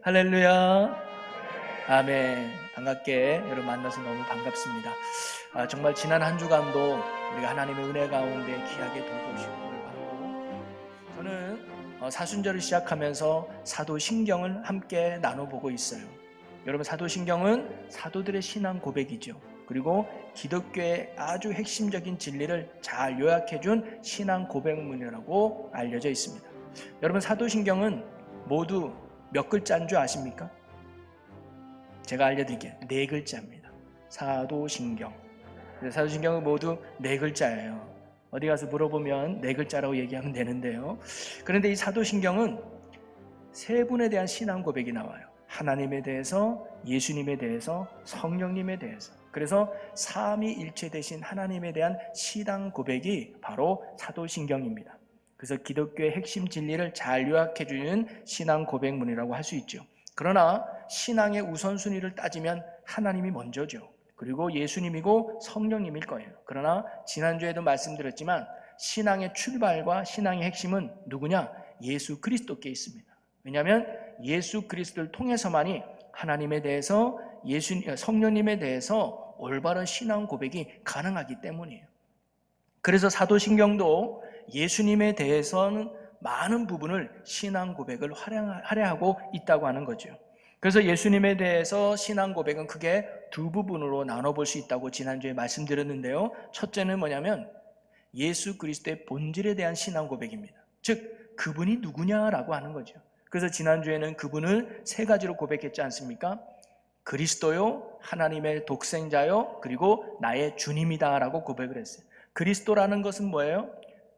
할렐루야. 아멘. 반갑게 여러분 만나서 너무 반갑습니다. 정말 지난 한 주간도 우리가 하나님의 은혜 가운데 귀하게 돌보시고 받고, 저는 사순절을 시작하면서 사도신경을 함께 나눠보고 있어요. 여러분, 사도신경은 사도들의 신앙 고백이죠. 그리고 기독교의 아주 핵심적인 진리를 잘 요약해준 신앙 고백문이라고 알려져 있습니다. 여러분, 사도신경은 모두 몇 글자인 줄 아십니까? 제가 알려드릴게요. 4글자입니다. 사도신경. 사도신경은 모두 4글자예요. 어디 가서 물어보면 4글자라고 얘기하면 되는데요. 그런데 이 사도신경은 3분에 대한 신앙 고백이 나와요. 하나님에 대해서, 예수님에 대해서, 성령님에 대해서. 그래서 삼위일체 되신 하나님에 대한 신앙 고백이 바로 사도신경입니다. 그래서 기독교의 핵심 진리를 잘 요약해주는 신앙 고백문이라고 할 수 있죠. 그러나 신앙의 우선순위를 따지면 하나님이 먼저죠. 그리고 예수님이고 성령님일 거예요. 그러나 지난주에도 말씀드렸지만 신앙의 출발과 신앙의 핵심은 누구냐? 예수 그리스도께 있습니다. 왜냐하면 예수 그리스도를 통해서만이 하나님에 대해서, 성령님에 대해서 올바른 신앙 고백이 가능하기 때문이에요. 그래서 사도신경도 예수님에 대해서는 많은 부분을 신앙 고백을 할애하고 있다고 하는 거죠. 그래서 예수님에 대해서 신앙 고백은 크게 2부분으로 나눠볼 수 있다고 지난주에 말씀드렸는데요. 첫째는 뭐냐면 예수 그리스도의 본질에 대한 신앙 고백입니다. 즉 그분이 누구냐라고 하는 거죠. 그래서 지난주에는 그분을 3가지로 고백했지 않습니까? 그리스도요, 하나님의 독생자요, 그리고 나의 주님이다 라고 고백을 했어요. 그리스도라는 것은 뭐예요?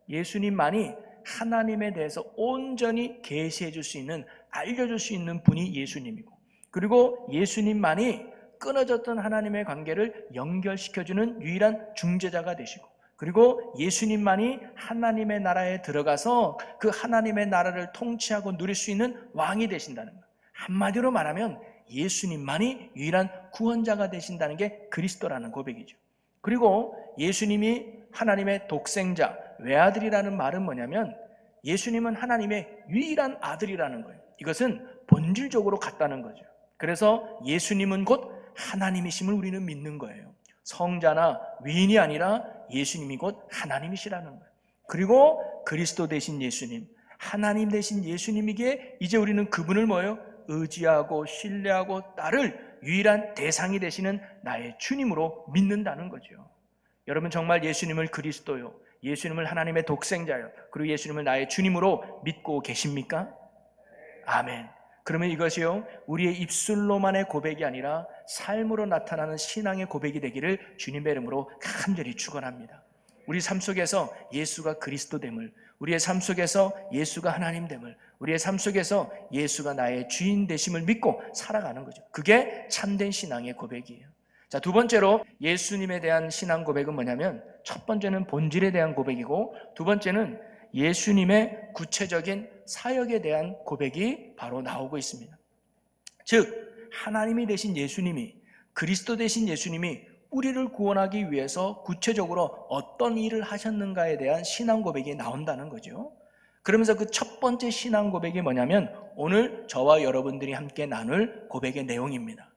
예수님만이 하나님에 대해서 온전히 계시해 줄 수 있는, 알려줄 수 있는 분이 예수님이고, 그리고 예수님만이 끊어졌던 하나님의 관계를 연결시켜주는 유일한 중재자가 되시고, 그리고 예수님만이 하나님의 나라에 들어가서 그 하나님의 나라를 통치하고 누릴 수 있는 왕이 되신다는 것. 한마디로 말하면 예수님만이 유일한 구원자가 되신다는 게 그리스도라는 고백이죠. 그리고 예수님이 하나님의 독생자, 외아들이라는 말은 뭐냐면 예수님은 하나님의 유일한 아들이라는 거예요. 이것은 본질적으로 같다는 거죠. 그래서 예수님은 곧 하나님이심을 우리는 믿는 거예요. 성자나 위인이 아니라 예수님이 곧 하나님이시라는 거예요. 그리고 그리스도 되신 예수님, 하나님 되신 예수님이기에 이제 우리는 그분을 뭐예요? 의지하고 신뢰하고 따를 유일한 대상이 되시는 나의 주님으로 믿는다는 거죠. 여러분, 정말 예수님을 그리스도요, 예수님을 하나님의 독생자요, 그리고 예수님을 나의 주님으로 믿고 계십니까? 아멘. 그러면 이것이요, 우리의 입술로만의 고백이 아니라 삶으로 나타나는 신앙의 고백이 되기를 주님의 이름으로 간절히 축원합니다. 우리 삶 속에서 예수가 그리스도됨을, 우리의 삶 속에서 예수가 하나님됨을, 우리의 삶 속에서 예수가 나의 주인 되심을 믿고 살아가는 거죠. 그게 참된 신앙의 고백이에요. 자, 2번째로 예수님에 대한 신앙 고백은 뭐냐면, 첫 번째는 본질에 대한 고백이고, 2번째는 예수님의 구체적인 사역에 대한 고백이 바로 나오고 있습니다. 즉 하나님이 되신 예수님이, 그리스도 되신 예수님이 우리를 구원하기 위해서 구체적으로 어떤 일을 하셨는가에 대한 신앙 고백이 나온다는 거죠. 그러면서 그 첫 번째 신앙 고백이 뭐냐면 오늘 저와 여러분들이 함께 나눌 고백의 내용입니다.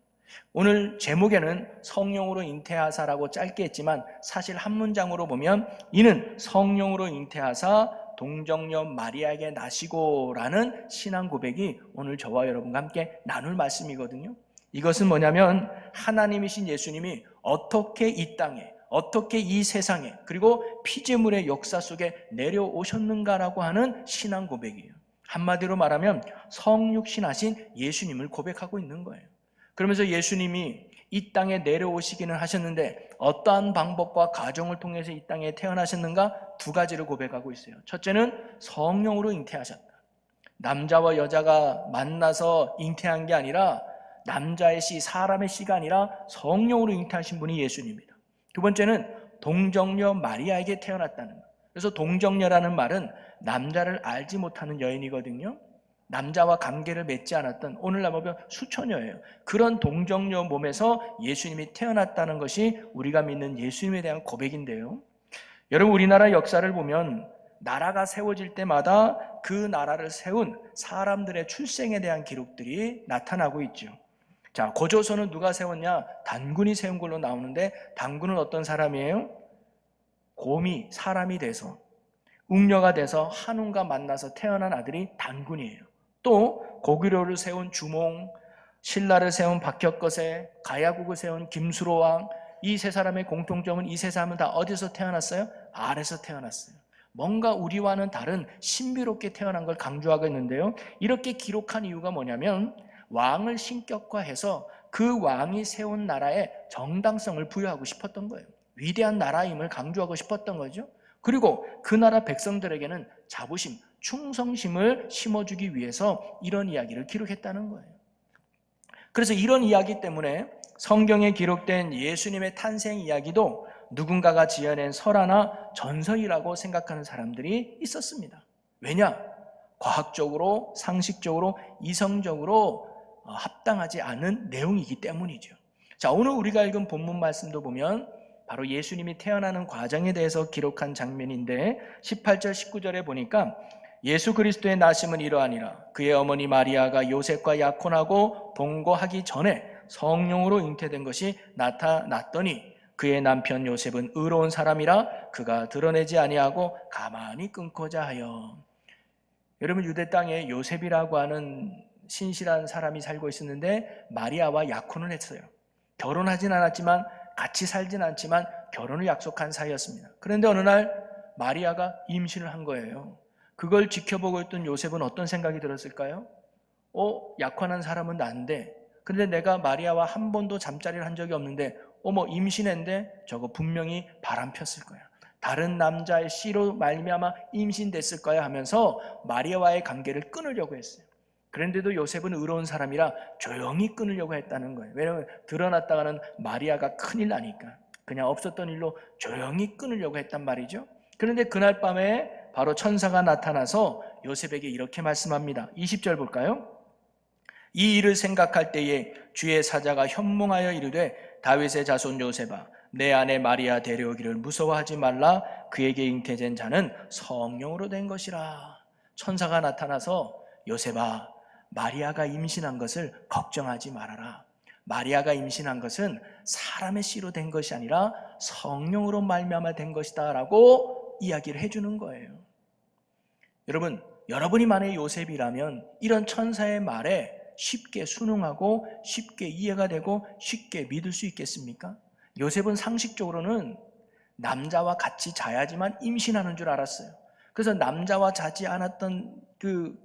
오늘 제목에는 성령으로 잉태하사라고 짧게 했지만 사실 한 문장으로 보면 이는 성령으로 잉태하사 동정녀 마리아에게 나시고 라는 신앙 고백이 오늘 저와 여러분과 함께 나눌 말씀이거든요. 이것은 뭐냐면 하나님이신 예수님이 어떻게 이 땅에, 어떻게 이 세상에, 그리고 피조물의 역사 속에 내려오셨는가라고 하는 신앙 고백이에요. 한마디로 말하면 성육신하신 예수님을 고백하고 있는 거예요. 그러면서 예수님이 이 땅에 내려오시기는 하셨는데 어떠한 방법과 과정을 통해서 이 땅에 태어나셨는가? 2가지를 고백하고 있어요. 첫째는 성령으로 잉태하셨다. 남자와 여자가 만나서 잉태한 게 아니라, 남자의 씨, 사람의 씨가 아니라 성령으로 잉태하신 분이 예수님입니다. 2번째는 동정녀 마리아에게 태어났다는 거예요. 그래서 동정녀라는 말은 남자를 알지 못하는 여인이거든요. 남자와 관계를 맺지 않았던, 오늘날 보면 수처녀예요. 그런 동정녀 몸에서 예수님이 태어났다는 것이 우리가 믿는 예수님에 대한 고백인데요. 여러분, 우리나라 역사를 보면 나라가 세워질 때마다 그 나라를 세운 사람들의 출생에 대한 기록들이 나타나고 있죠. 자, 고조선은 누가 세웠냐? 단군이 세운 걸로 나오는데, 단군은 어떤 사람이에요? 곰이 사람이 돼서, 웅녀가 돼서 한웅과 만나서 태어난 아들이 단군이에요. 또 고구려를 세운 주몽, 신라를 세운 박혁거세, 가야국을 세운 김수로왕, 이 세 사람의 공통점은 이 세 사람은 다 어디서 태어났어요? 알에서 태어났어요. 뭔가 우리와는 다른 신비롭게 태어난 걸 강조하고 있는데요, 이렇게 기록한 이유가 뭐냐면 왕을 신격화해서 그 왕이 세운 나라에 정당성을 부여하고 싶었던 거예요. 위대한 나라임을 강조하고 싶었던 거죠. 그리고 그 나라 백성들에게는 자부심, 충성심을 심어주기 위해서 이런 이야기를 기록했다는 거예요. 그래서 이런 이야기 때문에 성경에 기록된 예수님의 탄생 이야기도 누군가가 지어낸 설화나 전설이라고 생각하는 사람들이 있었습니다. 왜냐? 과학적으로, 상식적으로, 이성적으로 합당하지 않은 내용이기 때문이죠. 자, 오늘 우리가 읽은 본문 말씀도 보면 바로 예수님이 태어나는 과정에 대해서 기록한 장면인데 18절 19절에 보니까 예수 그리스도의 나심은 이러하니라. 그의 어머니 마리아가 요셉과 약혼하고 동거하기 전에 성령으로 잉태된 것이 나타났더니 그의 남편 요셉은 의로운 사람이라 그가 드러내지 아니하고 가만히 끊고자 하여. 여러분, 유대 땅에 요셉이라고 하는 신실한 사람이 살고 있었는데 마리아와 약혼을 했어요. 결혼하진 않았지만, 같이 살진 않지만 결혼을 약속한 사이였습니다. 그런데 어느 날 마리아가 임신을 한 거예요. 그걸 지켜보고 있던 요셉은 어떤 생각이 들었을까요? 약혼한 사람은 난데, 근데 내가 마리아와 한 번도 잠자리를 한 적이 없는데 임신했는데 저거 분명히 바람 폈을 거야. 다른 남자의 씨로 말미암아 임신됐을 거야 하면서 마리아와의 관계를 끊으려고 했어요. 그런데도 요셉은 의로운 사람이라 조용히 끊으려고 했다는 거예요. 왜냐하면 드러났다가는 마리아가 큰일 나니까 그냥 없었던 일로 조용히 끊으려고 했단 말이죠. 그런데 그날 밤에 바로 천사가 나타나서 요셉에게 이렇게 말씀합니다. 20절 볼까요? 이 일을 생각할 때에 주의 사자가 현몽하여 이르되 다윗의 자손 요셉아, 내 아내 마리아 데려오기를 무서워하지 말라. 그에게 잉태된 자는 성령으로 된 것이라. 천사가 나타나서 요셉아, 마리아가 임신한 것을 걱정하지 말아라. 마리아가 임신한 것은 사람의 씨로 된 것이 아니라 성령으로 말미암아 된 것이다 라고 이야기를 해주는 거예요. 여러분, 여러분이 만약에 요셉이라면 이런 천사의 말에 쉽게 순응하고 쉽게 이해가 되고 쉽게 믿을 수 있겠습니까? 요셉은 상식적으로는 남자와 같이 자야지만 임신하는 줄 알았어요. 그래서 남자와 자지 않았던 그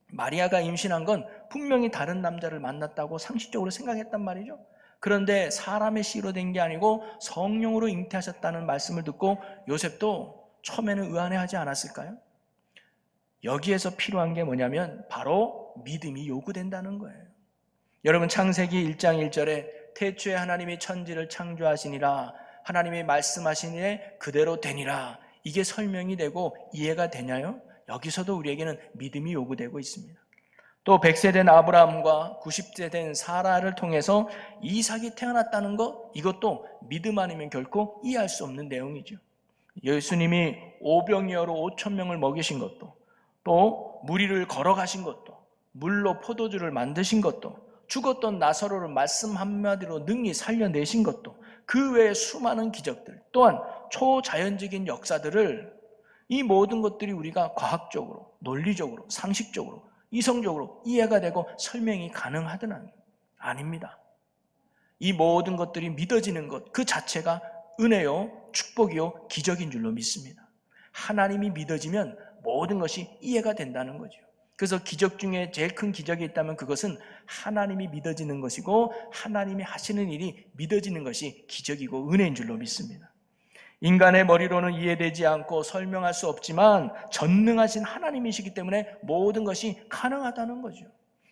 마리아가 임신한 건 분명히 다른 남자를 만났다고 상식적으로 생각했단 말이죠. 그런데 사람의 씨로 된 게 아니고 성령으로 잉태하셨다는 말씀을 듣고 요셉도 처음에는 의아해하지 않았을까요? 여기에서 필요한 게 뭐냐면 바로 믿음이 요구된다는 거예요. 여러분, 창세기 1장 1절에 태초에 하나님이 천지를 창조하시니라, 하나님이 말씀하시니 그대로 되니라, 이게 설명이 되고 이해가 되냐요? 여기서도 우리에게는 믿음이 요구되고 있습니다. 또 100세 된 아브라함과 90세 된 사라를 통해서 이삭이 태어났다는 것, 이것도 믿음 아니면 결코 이해할 수 없는 내용이죠. 예수님이 오병이어로 5천 명을 먹이신 것도, 또 무리를 걸어가신 것도, 물로 포도주를 만드신 것도, 죽었던 나사로를 말씀 한마디로 능히 살려내신 것도, 그 외에 수많은 기적들, 또한 초자연적인 역사들을, 이 모든 것들이 우리가 과학적으로, 논리적으로, 상식적으로, 이성적으로 이해가 되고 설명이 가능하든 아닙니다. 이 모든 것들이 믿어지는 것 그 자체가 은혜요, 축복이요, 기적인 줄로 믿습니다. 하나님이 믿어지면 모든 것이 이해가 된다는 거죠. 그래서 기적 중에 제일 큰 기적이 있다면 그것은 하나님이 믿어지는 것이고, 하나님이 하시는 일이 믿어지는 것이 기적이고 은혜인 줄로 믿습니다. 인간의 머리로는 이해되지 않고 설명할 수 없지만 전능하신 하나님이시기 때문에 모든 것이 가능하다는 거죠.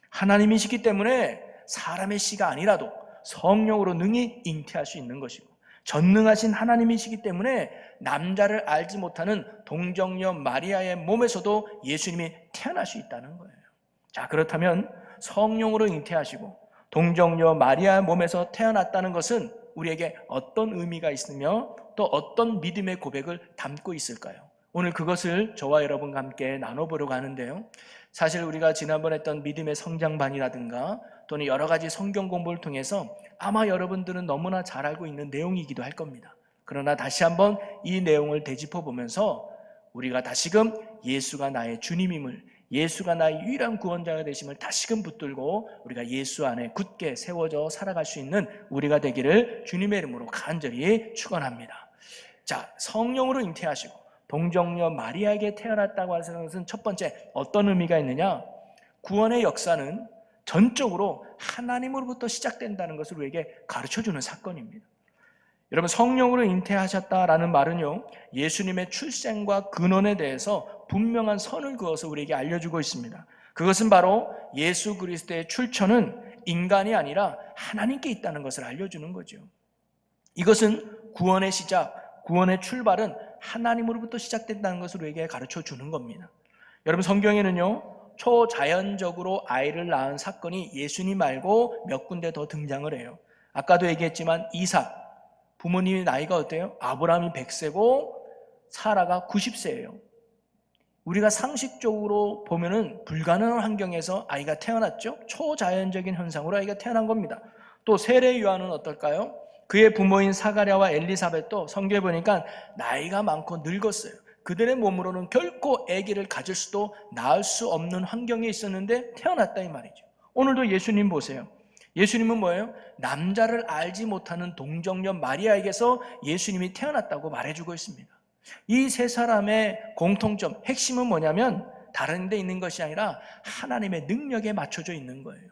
하나님이시기 때문에 사람의 씨가 아니라도 성령으로 능히 잉태할 수 있는 것이고, 전능하신 하나님이시기 때문에 남자를 알지 못하는 동정녀 마리아의 몸에서도 예수님이 태어날 수 있다는 거예요. 자, 그렇다면 성령으로 잉태하시고 동정녀 마리아의 몸에서 태어났다는 것은 우리에게 어떤 의미가 있으며 또 어떤 믿음의 고백을 담고 있을까요? 오늘 그것을 저와 여러분과 함께 나눠보려고 하는데요. 사실 우리가 지난번에 했던 믿음의 성장반이라든가 또는 여러 가지 성경 공부를 통해서 아마 여러분들은 너무나 잘 알고 있는 내용이기도 할 겁니다. 그러나 다시 한번 이 내용을 되짚어 보면서 우리가 다시금 예수가 나의 주님임을, 예수가 나의 유일한 구원자가 되심을 다시금 붙들고 우리가 예수 안에 굳게 세워져 살아갈 수 있는 우리가 되기를 주님의 이름으로 간절히 축원합니다. 자, 성령으로 잉태하시고 동정녀 마리아에게 태어났다고 하는 것은 첫 번째 어떤 의미가 있느냐? 구원의 역사는 전적으로 하나님으로부터 시작된다는 것을 우리에게 가르쳐주는 사건입니다. 여러분, 성령으로 잉태하셨다라는 말은요, 예수님의 출생과 근원에 대해서 분명한 선을 그어서 우리에게 알려주고 있습니다. 그것은 바로 예수 그리스도의 출처는 인간이 아니라 하나님께 있다는 것을 알려주는 거죠. 이것은 구원의 시작, 구원의 출발은 하나님으로부터 시작된다는 것을 우리에게 가르쳐 주는 겁니다. 여러분, 성경에는요, 초자연적으로 아이를 낳은 사건이 예수님 말고 몇 군데 더 등장을 해요. 아까도 얘기했지만 이삭, 부모님의 나이가 어때요? 아브라함이 100세고 사라가 90세예요. 우리가 상식적으로 보면은 불가능한 환경에서 아이가 태어났죠. 초자연적인 현상으로 아이가 태어난 겁니다. 또 세례 요한은 어떨까요? 그의 부모인 사가랴와 엘리사벳도 성경에 보니까 나이가 많고 늙었어요. 그들의 몸으로는 결코 아기를 가질 수도 낳을 수 없는 환경에 있었는데 태어났다 이 말이죠. 오늘도 예수님 보세요. 예수님은 뭐예요? 남자를 알지 못하는 동정녀 마리아에게서 예수님이 태어났다고 말해주고 있습니다. 이 세 사람의 공통점, 핵심은 뭐냐면 다른 데 있는 것이 아니라 하나님의 능력에 맞춰져 있는 거예요.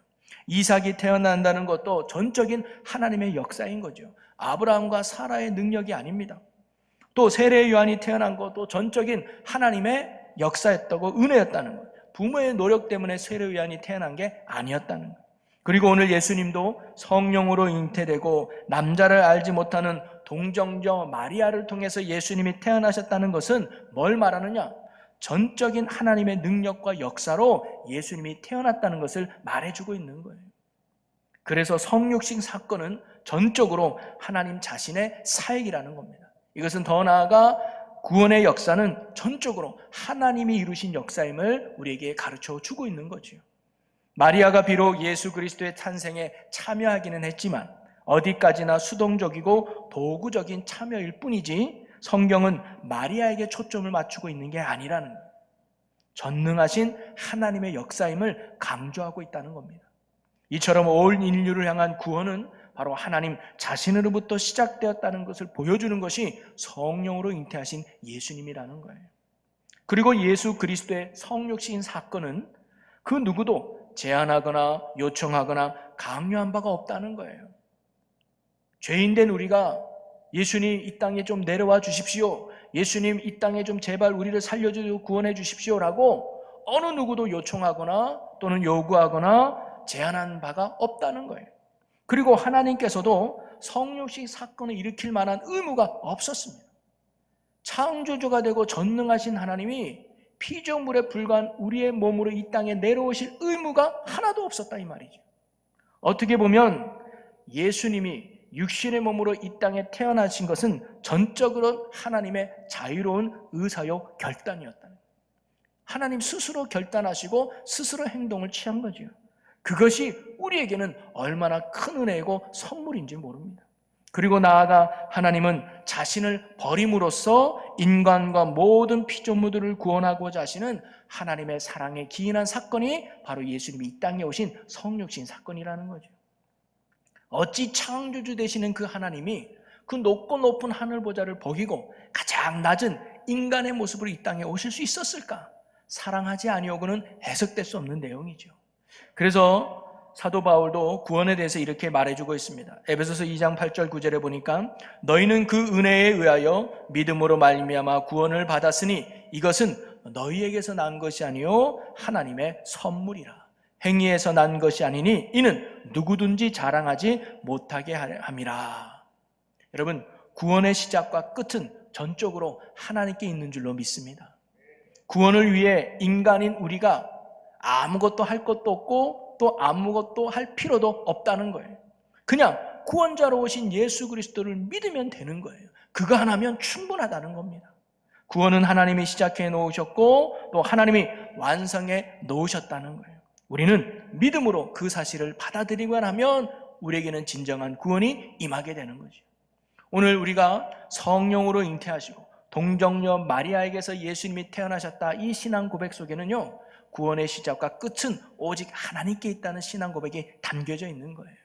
이삭이 태어난다는 것도 전적인 하나님의 역사인 거죠. 아브라함과 사라의 능력이 아닙니다. 또 세례 요한이 태어난 것도 전적인 하나님의 역사였다고, 은혜였다는 거예요. 부모의 노력 때문에 세례 요한이 태어난 게 아니었다는 거예요. 그리고 오늘 예수님도 성령으로 잉태되고 남자를 알지 못하는 동정녀 마리아를 통해서 예수님이 태어나셨다는 것은 뭘 말하느냐? 전적인 하나님의 능력과 역사로 예수님이 태어났다는 것을 말해주고 있는 거예요. 그래서 성육신 사건은 전적으로 하나님 자신의 사역이라는 겁니다. 이것은 더 나아가 구원의 역사는 전적으로 하나님이 이루신 역사임을 우리에게 가르쳐 주고 있는 거죠. 마리아가 비록 예수 그리스도의 탄생에 참여하기는 했지만 어디까지나 수동적이고 도구적인 참여일 뿐이지 성경은 마리아에게 초점을 맞추고 있는 게 아니라는 거예요. 전능하신 하나님의 역사임을 강조하고 있다는 겁니다. 이처럼 온 인류를 향한 구원은 바로 하나님 자신으로부터 시작되었다는 것을 보여주는 것이 성령으로 잉태하신 예수님이라는 거예요. 그리고 예수 그리스도의 성육신 사건은 그 누구도 제한하거나 요청하거나 강요한 바가 없다는 거예요. 죄인된 우리가 예수님 이 땅에 좀 내려와 주십시오, 예수님 이 땅에 좀 제발 우리를 살려주고 구원해 주십시오라고 어느 누구도 요청하거나 또는 요구하거나 제한한 바가 없다는 거예요. 그리고 하나님께서도 성육신 사건을 일으킬 만한 의무가 없었습니다. 창조주가 되고 전능하신 하나님이 피조물에 불과한 우리의 몸으로 이 땅에 내려오실 의무가 하나도 없었다 이 말이죠. 어떻게 보면 예수님이 육신의 몸으로 이 땅에 태어나신 것은 전적으로 하나님의 자유로운 의사요 결단이었다는 거예요. 하나님 스스로 결단하시고 스스로 행동을 취한 거죠. 그것이 우리에게는 얼마나 큰 은혜이고 선물인지 모릅니다. 그리고 나아가 하나님은 자신을 버림으로써 인간과 모든 피조물들을 구원하고자 하시는 하나님의 사랑에 기인한 사건이 바로 예수님이 이 땅에 오신 성육신 사건이라는 거죠. 어찌 창조주 되시는 그 하나님이 그 높고 높은 하늘 보좌를 버리고 가장 낮은 인간의 모습으로 이 땅에 오실 수 있었을까? 사랑하지 아니오고는 해석될 수 없는 내용이죠. 그래서 사도 바울도 구원에 대해서 이렇게 말해주고 있습니다. 에베소서 2장 8절 9절에 보니까 너희는 그 은혜에 의하여 믿음으로 말미암아 구원을 받았으니 이것은 너희에게서 난 것이 아니요 하나님의 선물이라. 행위에서 난 것이 아니니 이는 누구든지 자랑하지 못하게 함이라. 여러분, 구원의 시작과 끝은 전적으로 하나님께 있는 줄로 믿습니다. 구원을 위해 인간인 우리가 아무것도 할 것도 없고 또 아무것도 할 필요도 없다는 거예요. 그냥 구원자로 오신 예수 그리스도를 믿으면 되는 거예요. 그거 하나면 충분하다는 겁니다. 구원은 하나님이 시작해 놓으셨고 또 하나님이 완성해 놓으셨다는 거예요. 우리는 믿음으로 그 사실을 받아들이고 나면 우리에게는 진정한 구원이 임하게 되는 거죠. 오늘 우리가 성령으로 잉태하시고 동정녀 마리아에게서 예수님이 태어나셨다, 이 신앙 고백 속에는요, 구원의 시작과 끝은 오직 하나님께 있다는 신앙 고백이 담겨져 있는 거예요.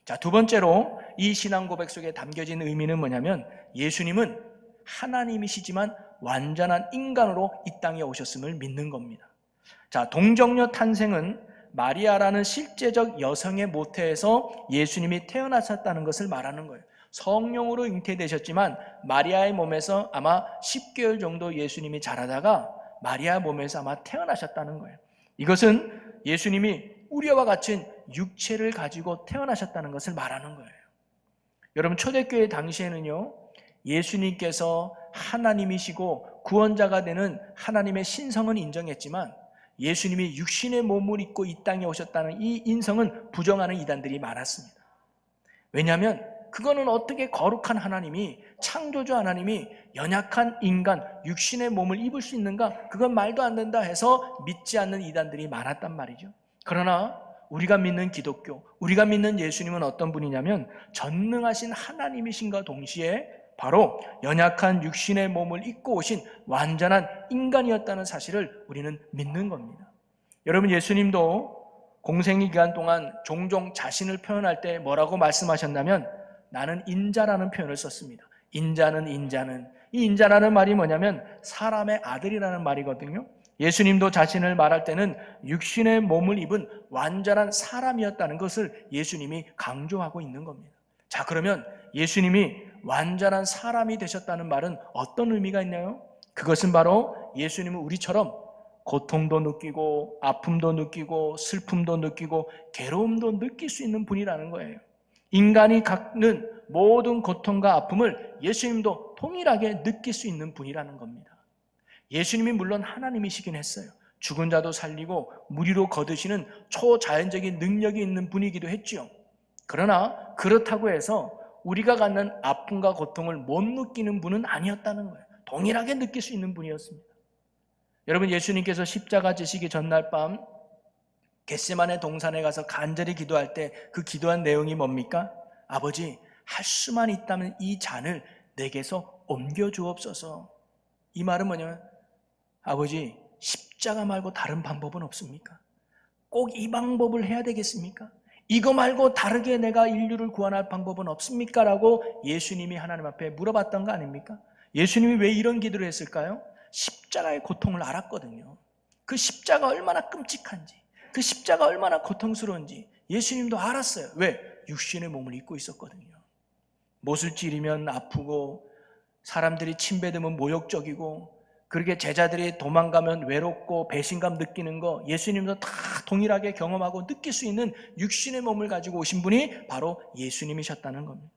자, 두 번째로 이 신앙 고백 속에 담겨진 의미는 뭐냐면, 예수님은 하나님이시지만 완전한 인간으로 이 땅에 오셨음을 믿는 겁니다. 자, 동정녀 탄생은 마리아라는 실제적 여성의 모태에서 예수님이 태어나셨다는 것을 말하는 거예요. 성령으로 잉태되셨지만 마리아의 몸에서 아마 10개월 정도 예수님이 자라다가 마리아 몸에서 아마 태어나셨다는 거예요. 이것은 예수님이 우리와 같은 육체를 가지고 태어나셨다는 것을 말하는 거예요. 여러분, 초대교회 당시에는요, 예수님께서 하나님이시고 구원자가 되는 하나님의 신성은 인정했지만 예수님이 육신의 몸을 입고 이 땅에 오셨다는 이 인성은 부정하는 이단들이 많았습니다. 왜냐하면 그거는 어떻게 거룩한 하나님이, 창조주 하나님이 연약한 인간, 육신의 몸을 입을 수 있는가? 그건 말도 안 된다 해서 믿지 않는 이단들이 많았단 말이죠. 그러나 우리가 믿는 기독교, 우리가 믿는 예수님은 어떤 분이냐면 전능하신 하나님이신가 동시에 바로 연약한 육신의 몸을 입고 오신 완전한 인간이었다는 사실을 우리는 믿는 겁니다. 여러분, 예수님도 공생의 기간 동안 종종 자신을 표현할 때 뭐라고 말씀하셨냐면 나는 인자라는 표현을 썼습니다. 인자는 이 인자라는 말이 뭐냐면 사람의 아들이라는 말이거든요. 예수님도 자신을 말할 때는 육신의 몸을 입은 완전한 사람이었다는 것을 예수님이 강조하고 있는 겁니다. 자, 그러면 예수님이 완전한 사람이 되셨다는 말은 어떤 의미가 있나요? 그것은 바로 예수님은 우리처럼 고통도 느끼고 아픔도 느끼고 슬픔도 느끼고 괴로움도 느낄 수 있는 분이라는 거예요. 인간이 갖는 모든 고통과 아픔을 예수님도 동일하게 느낄 수 있는 분이라는 겁니다. 예수님이 물론 하나님이시긴 했어요. 죽은 자도 살리고 무리로 거두시는 초자연적인 능력이 있는 분이기도 했지요. 그러나 그렇다고 해서 우리가 갖는 아픔과 고통을 못 느끼는 분은 아니었다는 거예요. 동일하게 느낄 수 있는 분이었습니다. 여러분, 예수님께서 십자가 지시기 전날 밤 겟세마네 동산에 가서 간절히 기도할 때 그 기도한 내용이 뭡니까? 아버지, 할 수만 있다면 이 잔을 내게서 옮겨 주옵소서. 이 말은 뭐냐면 아버지, 십자가 말고 다른 방법은 없습니까? 꼭 이 방법을 해야 되겠습니까? 이거 말고 다르게 내가 인류를 구원할 방법은 없습니까? 라고 예수님이 하나님 앞에 물어봤던 거 아닙니까? 예수님이 왜 이런 기도를 했을까요? 십자가의 고통을 알았거든요. 그 십자가 얼마나 끔찍한지, 그 십자가 얼마나 고통스러운지 예수님도 알았어요. 왜? 육신의 몸을 입고 있었거든요. 못을 찌르면 아프고 사람들이 침뱉으면 모욕적이고 그렇게 제자들이 도망가면 외롭고 배신감 느끼는 거 예수님도 다 동일하게 경험하고 느낄 수 있는 육신의 몸을 가지고 오신 분이 바로 예수님이셨다는 겁니다.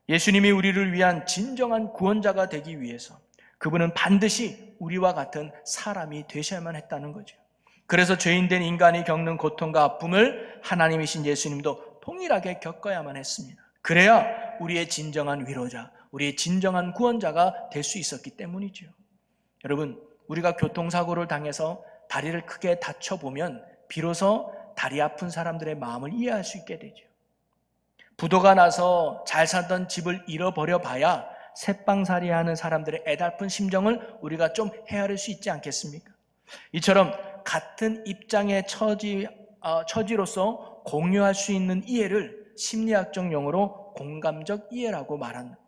예수님이 우리를 위한 진정한 구원자가 되기 위해서 그분은 반드시 우리와 같은 사람이 되셔야만 했다는 거죠. 그래서 죄인된 인간이 겪는 고통과 아픔을 하나님이신 예수님도 동일하게 겪어야만 했습니다. 그래야 우리의 진정한 위로자, 우리의 진정한 구원자가 될 수 있었기 때문이죠. 여러분, 우리가 교통사고를 당해서 다리를 크게 다쳐보면 비로소 다리 아픈 사람들의 마음을 이해할 수 있게 되죠. 부도가 나서 잘 살던 집을 잃어버려 봐야 새빵살이 하는 사람들의 애달픈 심정을 우리가 좀 헤아릴 수 있지 않겠습니까? 이처럼 같은 입장의 처지로서 공유할 수 있는 이해를 심리학적 용어로 공감적 이해라고 말합니다.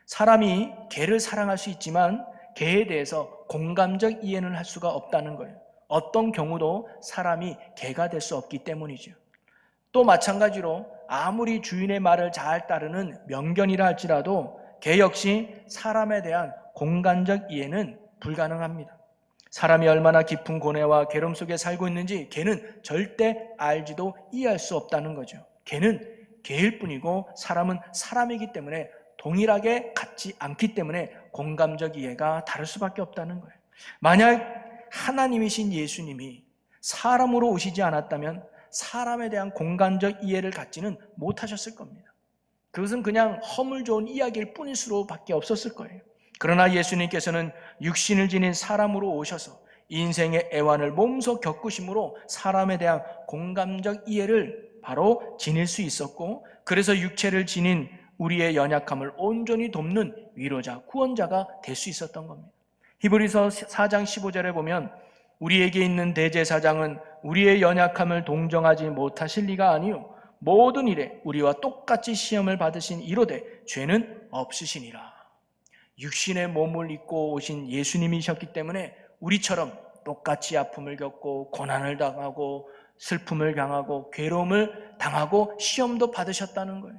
사람이 개를 사랑할 수 있지만 개에 대해서 공감적 이해는 할 수가 없다는 거예요. 어떤 경우도 사람이 개가 될 수 없기 때문이죠. 또 마찬가지로 아무리 주인의 말을 잘 따르는 명견이라 할지라도 개 역시 사람에 대한 공간적 이해는 불가능합니다. 사람이 얼마나 깊은 고뇌와 괴로움 속에 살고 있는지 개는 절대 알지도 이해할 수 없다는 거죠. 개는 개일 뿐이고 사람은 사람이기 때문에 동일하게 같지 않기 때문에 공감적 이해가 다를 수밖에 없다는 거예요. 만약 하나님이신 예수님이 사람으로 오시지 않았다면 사람에 대한 공간적 이해를 갖지는 못하셨을 겁니다. 그것은 그냥 허물 좋은 이야기일 뿐일 수로밖에 없었을 거예요. 그러나 예수님께서는 육신을 지닌 사람으로 오셔서 인생의 애환을 몸소 겪으심으로 사람에 대한 공감적 이해를 바로 지닐 수 있었고, 그래서 육체를 지닌 우리의 연약함을 온전히 돕는 위로자, 구원자가 될 수 있었던 겁니다. 히브리서 4장 15절에 보면 우리에게 있는 대제사장은 우리의 연약함을 동정하지 못하실 리가 아니요 모든 일에 우리와 똑같이 시험을 받으신 이로되 죄는 없으시니라. 육신의 몸을 입고 오신 예수님이셨기 때문에 우리처럼 똑같이 아픔을 겪고 고난을 당하고 슬픔을 당하고 괴로움을 당하고 시험도 받으셨다는 거예요.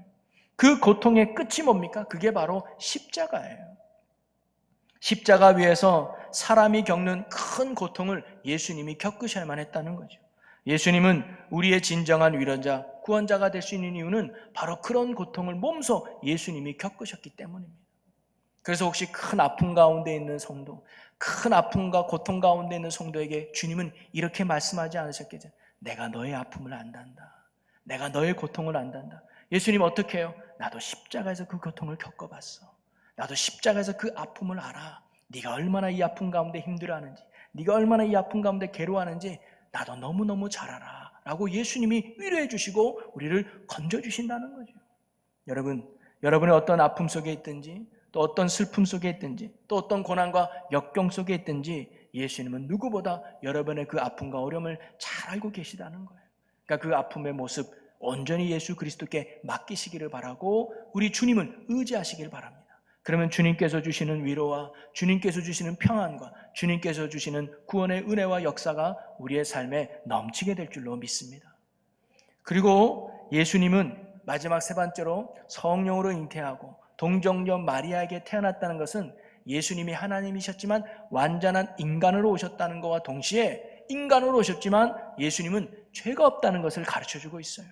그 고통의 끝이 뭡니까? 그게 바로 십자가예요. 십자가 위에서 사람이 겪는 큰 고통을 예수님이 겪으셔야만 했다는 거죠. 예수님은 우리의 진정한 위로자, 구원자가 될 수 있는 이유는 바로 그런 고통을 몸소 예수님이 겪으셨기 때문입니다. 그래서 혹시 큰 아픔 가운데 있는 성도, 큰 아픔과 고통 가운데 있는 성도에게 주님은 이렇게 말씀하지 않으셨겠죠? 내가 너의 아픔을 안단다. 내가 너의 고통을 안단다. 예수님 어떻게 해요? 나도 십자가에서 그 고통을 겪어봤어. 나도 십자가에서 그 아픔을 알아. 네가 얼마나 이 아픔 가운데 힘들어하는지, 네가 얼마나 이 아픔 가운데 괴로워하는지 나도 너무너무 잘 알아. 라고 예수님이 위로해 주시고 우리를 건져주신다는 거죠. 여러분, 여러분의 어떤 아픔 속에 있든지, 또 어떤 슬픔 속에 있든지, 또 어떤 고난과 역경 속에 있든지 예수님은 누구보다 여러분의 그 아픔과 어려움을 잘 알고 계시다는 거예요. 그러니까 그 아픔의 모습 온전히 예수 그리스도께 맡기시기를 바라고 우리 주님을 의지하시길 바랍니다. 그러면 주님께서 주시는 위로와 주님께서 주시는 평안과 주님께서 주시는 구원의 은혜와 역사가 우리의 삶에 넘치게 될 줄로 믿습니다. 그리고 예수님은 마지막 세 번째로 성령으로 잉태하고 동정녀 마리아에게 태어났다는 것은 예수님이 하나님이셨지만 완전한 인간으로 오셨다는 것과 동시에 인간으로 오셨지만 예수님은 죄가 없다는 것을 가르쳐주고 있어요.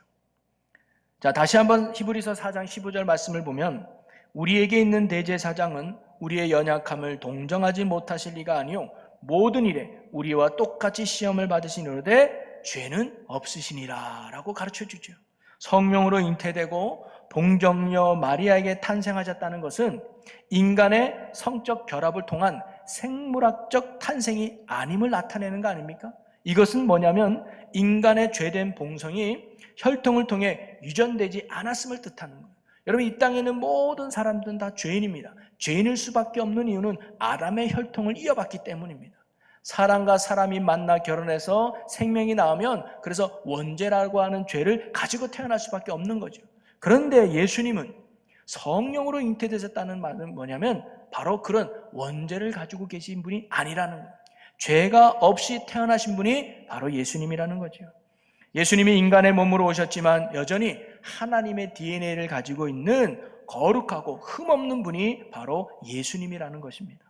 자, 다시 한번 히브리서 4장 15절 말씀을 보면 우리에게 있는 대제사장은 우리의 연약함을 동정하지 못하실 리가 아니요 모든 일에 우리와 똑같이 시험을 받으시노되 죄는 없으시니라 라고 가르쳐주죠. 성령으로 잉태되고 동정녀 마리아에게 탄생하셨다는 것은 인간의 성적 결합을 통한 생물학적 탄생이 아님을 나타내는 거 아닙니까? 이것은 뭐냐면 인간의 죄된 본성이 혈통을 통해 유전되지 않았음을 뜻하는 거예요. 여러분, 이 땅에 있는 모든 사람들은 다 죄인입니다. 죄인일 수밖에 없는 이유는 아담의 혈통을 이어받기 때문입니다. 사람과 사람이 만나 결혼해서 생명이 나오면 그래서 원죄라고 하는 죄를 가지고 태어날 수밖에 없는 거죠. 그런데 예수님은 성령으로 잉태되셨다는 말은 뭐냐면 바로 그런 원죄를 가지고 계신 분이 아니라는 거예요. 죄가 없이 태어나신 분이 바로 예수님이라는 거죠. 예수님이 인간의 몸으로 오셨지만 여전히 하나님의 DNA를 가지고 있는 거룩하고 흠없는 분이 바로 예수님이라는 것입니다.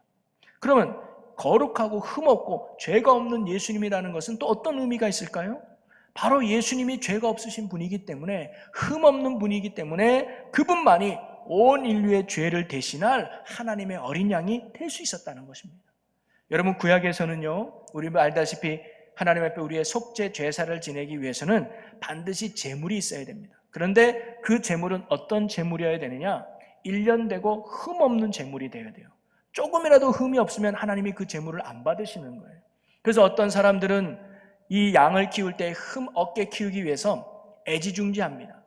그러면 거룩하고 흠없고 죄가 없는 예수님이라는 것은 또 어떤 의미가 있을까요? 바로 예수님이 죄가 없으신 분이기 때문에, 흠없는 분이기 때문에 그분만이 온 인류의 죄를 대신할 하나님의 어린 양이 될 수 있었다는 것입니다. 여러분, 구약에서는요, 우리 알다시피 하나님 앞에 우리의 속죄 제사를 지내기 위해서는 반드시 제물이 있어야 됩니다. 그런데 그 제물은 어떤 제물이어야 되느냐? 1년 되고 흠없는 제물이 되어야 돼요. 조금이라도 흠이 없으면 하나님이 그 제물을 안 받으시는 거예요. 그래서 어떤 사람들은 이 양을 키울 때 흠 없게 키우기 위해서 애지중지합니다.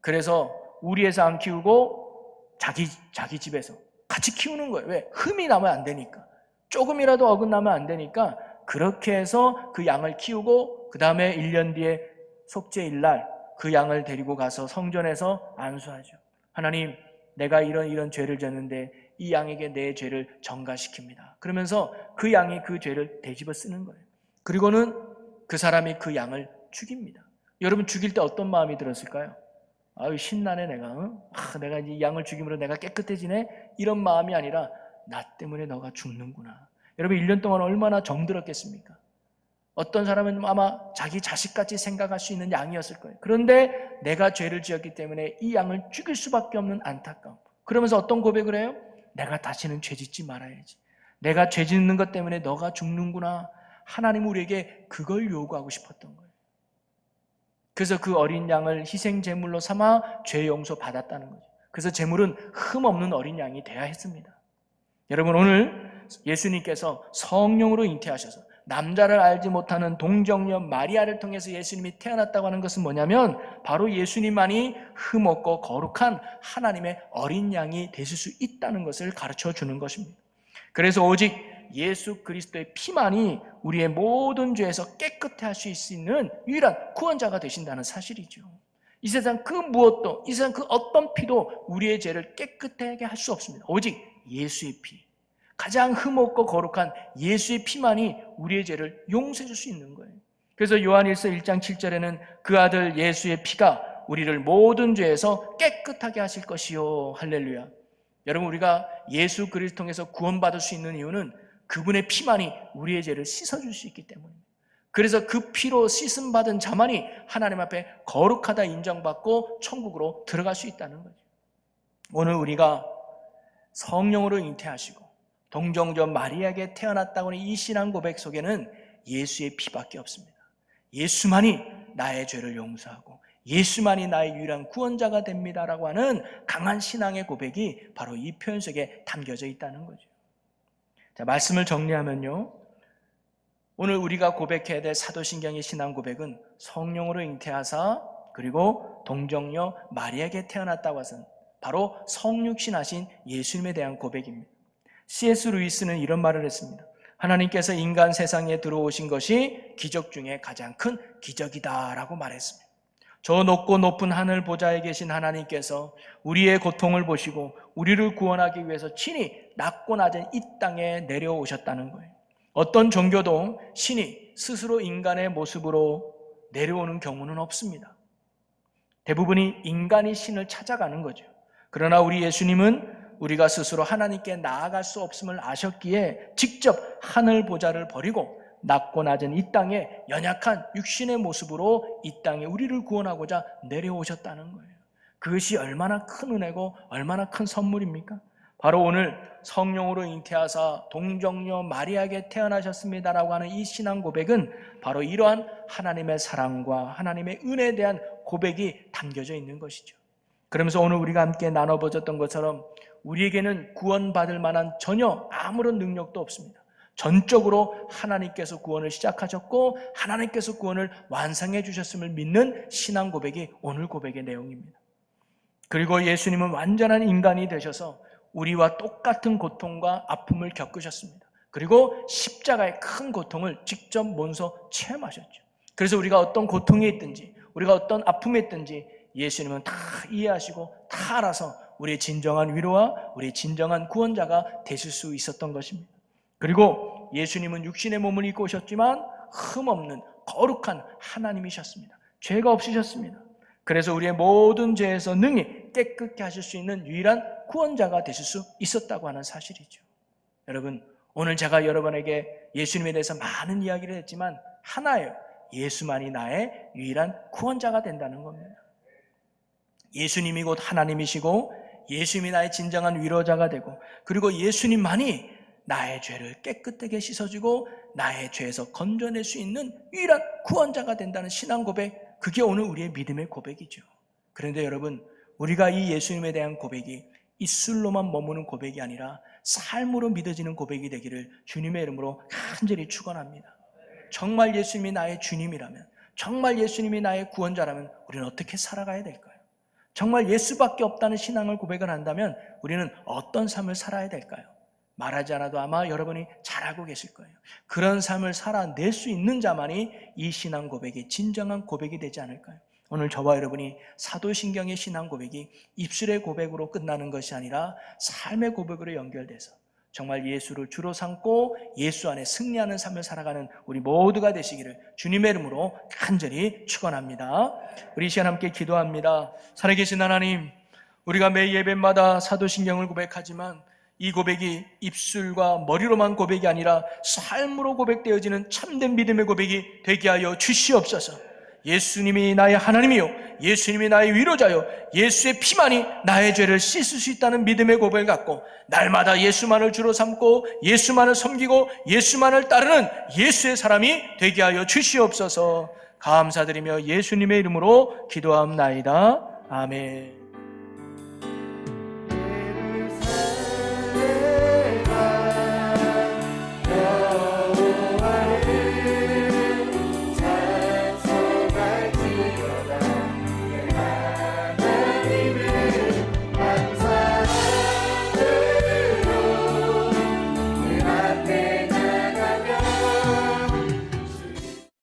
그래서 우리에서 안 키우고 자기 집에서 같이 키우는 거예요. 왜? 흠이 나면 안 되니까. 조금이라도 어긋나면 안 되니까 그렇게 해서 그 양을 키우고 그 다음에 1년 뒤에 속죄일날 그 양을 데리고 가서 성전에서 안수하죠. 하나님, 내가 이런 죄를 졌는데 이 양에게 내 죄를 전가시킵니다. 그러면서 그 양이 그 죄를 되짚어 쓰는 거예요. 그리고는 그 사람이 그 양을 죽입니다. 여러분, 죽일 때 어떤 마음이 들었을까요? 아유, 신나네 내가. 내가 이 양을 죽임으로 내가 깨끗해지네? 이런 마음이 아니라 나 때문에 너가 죽는구나. 여러분, 1년 동안 얼마나 정들었겠습니까? 어떤 사람은 아마 자기 자식같이 생각할 수 있는 양이었을 거예요. 그런데 내가 죄를 지었기 때문에 이 양을 죽일 수밖에 없는 안타까움. 그러면서 어떤 고백을 해요? 내가 다시는 죄 짓지 말아야지. 내가 죄 짓는 것 때문에 너가 죽는구나. 하나님 우리에게 그걸 요구하고 싶었던 거예요. 그래서 그 어린 양을 희생 제물로 삼아 죄 용서 받았다는 거죠. 그래서 제물은 흠 없는 어린 양이 돼야 했습니다. 여러분, 오늘 예수님께서 성령으로 잉태하셔서 남자를 알지 못하는 동정녀 마리아를 통해서 예수님이 태어났다고 하는 것은 뭐냐면 바로 예수님만이 흠없고 거룩한 하나님의 어린 양이 되실 수 있다는 것을 가르쳐 주는 것입니다. 그래서 오직 예수 그리스도의 피만이 우리의 모든 죄에서 깨끗해 할 수 있는 유일한 구원자가 되신다는 사실이죠. 이 세상 그 무엇도, 이 세상 그 어떤 피도 우리의 죄를 깨끗하게 할 수 없습니다. 오직 예수의 피, 가장 흠없고 거룩한 예수의 피만이 우리의 죄를 용서해 줄 수 있는 거예요. 그래서 요한일서 1장 7절에는 그 아들 예수의 피가 우리를 모든 죄에서 깨끗하게 하실 것이요. 할렐루야. 여러분, 우리가 예수 그리스도를 통해서 구원받을 수 있는 이유는 그분의 피만이 우리의 죄를 씻어줄 수 있기 때문입니다. 그래서 그 피로 씻음받은 자만이 하나님 앞에 거룩하다 인정받고 천국으로 들어갈 수 있다는 거죠. 오늘 우리가 성령으로 잉태하시고 동정녀 마리아에게 태어났다고 하는 이 신앙 고백 속에는 예수의 피밖에 없습니다. 예수만이 나의 죄를 용서하고 예수만이 나의 유일한 구원자가 됩니다라고 하는 강한 신앙의 고백이 바로 이 표현 속에 담겨져 있다는 거죠. 자, 말씀을 정리하면요, 오늘 우리가 고백해야 될 사도신경의 신앙 고백은 성령으로 잉태하사 그리고 동정녀 마리아에게 태어났다고 해서 바로 성육신하신 예수님에 대한 고백입니다. C.S. 루이스는 이런 말을 했습니다. 하나님께서 인간 세상에 들어오신 것이 기적 중에 가장 큰 기적이다라고 말했습니다. 저 높고 높은 하늘 보좌에 계신 하나님께서 우리의 고통을 보시고 우리를 구원하기 위해서 친히 낮고 낮은 이 땅에 내려오셨다는 거예요. 어떤 종교도 신이 스스로 인간의 모습으로 내려오는 경우는 없습니다. 대부분이 인간이 신을 찾아가는 거죠. 그러나 우리 예수님은 우리가 스스로 하나님께 나아갈 수 없음을 아셨기에 직접 하늘 보좌를 버리고 낮고 낮은 이 땅에 연약한 육신의 모습으로 이 땅에 우리를 구원하고자 내려오셨다는 거예요. 그것이 얼마나 큰 은혜고 얼마나 큰 선물입니까? 바로 오늘 성령으로 잉태하사 동정녀 마리아에게 태어나셨습니다라고 하는 이 신앙 고백은 바로 이러한 하나님의 사랑과 하나님의 은혜에 대한 고백이 담겨져 있는 것이죠. 그러면서 오늘 우리가 함께 나눠보셨던 것처럼 우리에게는 구원받을 만한 전혀 아무런 능력도 없습니다. 전적으로 하나님께서 구원을 시작하셨고 하나님께서 구원을 완성해 주셨음을 믿는 신앙 고백이 오늘 고백의 내용입니다. 그리고 예수님은 완전한 인간이 되셔서 우리와 똑같은 고통과 아픔을 겪으셨습니다. 그리고 십자가의 큰 고통을 직접 몸소 체험하셨죠. 그래서 우리가 어떤 고통에 있든지 우리가 어떤 아픔에 있든지 예수님은 다 이해하시고 다 알아서 우리의 진정한 위로와 우리의 진정한 구원자가 되실 수 있었던 것입니다. 그리고 예수님은 육신의 몸을 입고 오셨지만 흠없는 거룩한 하나님이셨습니다. 죄가 없으셨습니다. 그래서 우리의 모든 죄에서 능히 깨끗게 하실 수 있는 유일한 구원자가 되실 수 있었다고 하는 사실이죠. 여러분, 오늘 제가 여러분에게 예수님에 대해서 많은 이야기를 했지만 하나예요. 예수만이 나의 유일한 구원자가 된다는 겁니다. 예수님이 곧 하나님이시고 예수님이 나의 진정한 위로자가 되고 그리고 예수님만이 나의 죄를 깨끗하게 씻어주고 나의 죄에서 건져낼 수 있는 유일한 구원자가 된다는 신앙 고백, 그게 오늘 우리의 믿음의 고백이죠. 그런데 여러분, 우리가 이 예수님에 대한 고백이 입술로만 머무는 고백이 아니라 삶으로 믿어지는 고백이 되기를 주님의 이름으로 간절히 축원합니다. 정말 예수님이 나의 주님이라면, 정말 예수님이 나의 구원자라면 우리는 어떻게 살아가야 될까요? 정말 예수밖에 없다는 신앙을 고백을 한다면 우리는 어떤 삶을 살아야 될까요? 말하지 않아도 아마 여러분이 잘 알고 계실 거예요. 그런 삶을 살아낼 수 있는 자만이 이 신앙 고백이 진정한 고백이 되지 않을까요? 오늘 저와 여러분이 사도신경의 신앙 고백이 입술의 고백으로 끝나는 것이 아니라 삶의 고백으로 연결돼서 정말 예수를 주로 삼고 예수 안에 승리하는 삶을 살아가는 우리 모두가 되시기를 주님의 이름으로 간절히 축원합니다. 우리 이 시간 함께 기도합니다. 살아계신 하나님, 우리가 매 예배마다 사도신경을 고백하지만 이 고백이 입술과 머리로만 고백이 아니라 삶으로 고백되어지는 참된 믿음의 고백이 되게 하여 주시옵소서. 예수님이 나의 하나님이요, 예수님이 나의 위로자요, 예수의 피만이 나의 죄를 씻을 수 있다는 믿음의 고백을 갖고 날마다 예수만을 주로 삼고 예수만을 섬기고 예수만을 따르는 예수의 사람이 되게 하여 주시옵소서. 감사드리며 예수님의 이름으로 기도합나이다. 아멘.